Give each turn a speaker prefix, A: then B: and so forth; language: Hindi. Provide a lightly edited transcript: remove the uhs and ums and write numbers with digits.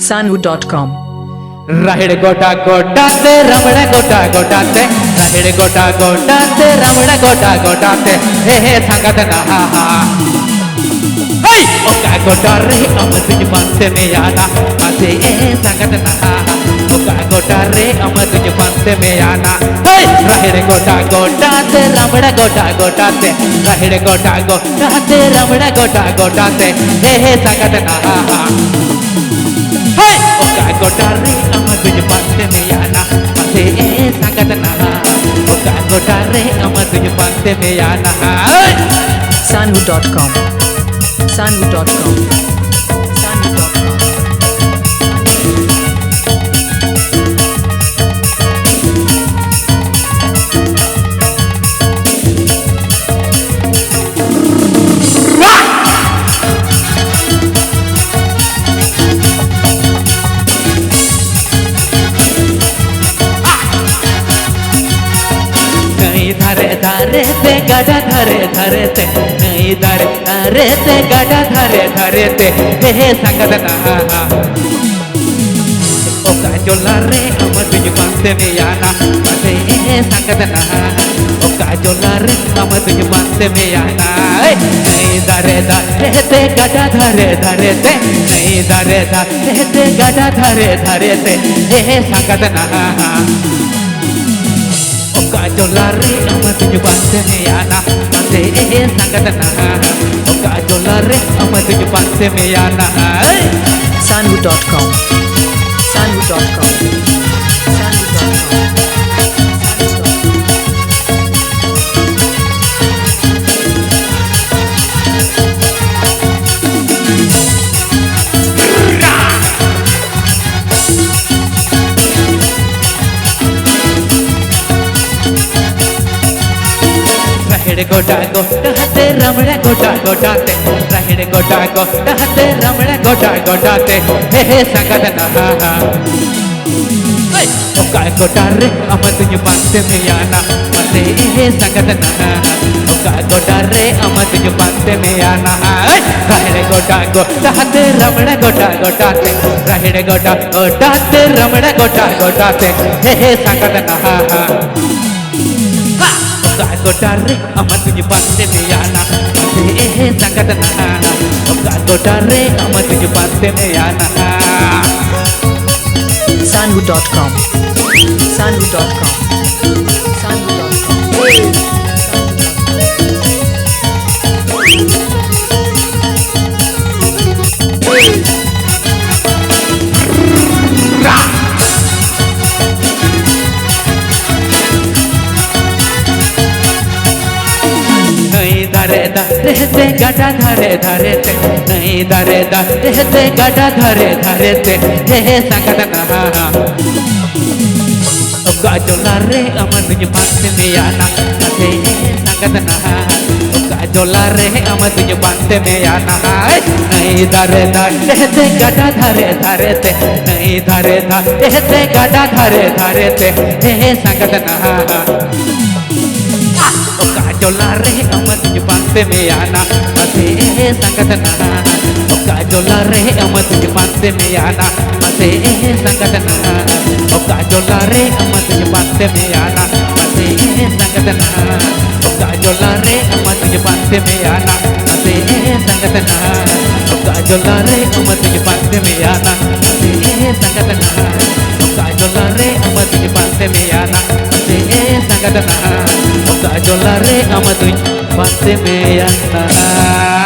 A: Sanu.com
B: राहिड गोटा गोटाते रमण गोटा गोटाते राहिड गोटा गोटाते रमण गोटा गोटाते हे सांगत ना हे ओका गोटा रे अम तुझ पंते में आना पासे हे सांगत ना ओका गोटा रे अम तुझ पंते में आना हे राहिड गोटा गोटाते रमण गोटा गोटाते राहिड गोटा गोटाते रमण गोटा गोटाते हे सांगत ना हे ओका गोटा रे अम तुझ पंते में आना पासे हे सांगत ना ओका गोटा रे अम तुझ पंते में आना
A: Sanu.com Sanu.com Sanu.com
B: धरे धरे ते गड़ा धरे धरे ते नहीं धरे धरे ते गड़ा धरे धरे ते हे संगत ना ओका जोला रे हम तुझ पंते में आना पासे हे संगत ना ओका जोला रे हम तुझ पंते में आना नहीं धरे धरे ते गड़ा धरे धरे ते नहीं धरे धरे ते गड़ा धरे धरे ते हे संगत ना ओका जोला रे अम तुझ पंते में आना पासे हे संगत ना ओका जोला रे अम तुझ पंते में आना
A: Sanu.com Sanu.com Sanu.com
B: राहिड गोटा गोटाते रमण गोटा गोटाते राहिड गोटा गोटाते रमण गोटा गोटाते हे संगत ना ओका गोटा रे अम तुझ पंते में आना पासे हे संगत ना ओका गोटा रे अम तुझ पंते में आना राहिड गोटा गोटाते रमण गोटा गोटाते राहिड गोटा गोटाते रमण गोटा गोटाते हे संगत ना ओका गोटा रे अम तुझ पंते में आना पासे हे संगत ना ओका गोटा रे अम तुझ पंते में आना
A: Sanu.com Sanu.com Sanu.com
B: धरे धरे ते गड़ा धरे धरे ते नहीं धरे धरे ते गड़ा धरे धरे ते हे संगत ना ओका जोला रे अम तुझ पंते में आना पासे हे संगत ना ओका जोला रे अम तुझ पंते में आना नहीं धरे धरे ते गड़ा धरे धरे ते नहीं धरे धरे ते गड़ा धरे धरे ते हे संगत ना ओका जोला रे अम तुझ पंते में आना पासे हे संगत ना ओका जोला रे अम तुझ पंते में आना पासे हे संगत ना ओका जोला रे अम तुझ पंते में आना पासे हे संगत ना ओका जोला रे अम तुझ पंते में आना पासे हे संगत ना ओका जोला रे अम तुझ पंते में आना पासे हे संगत ना ओका जोला रे अम तुझ पंते में आना पासे हे संगत ना ओका जोला रे अम तुझ पंते में आना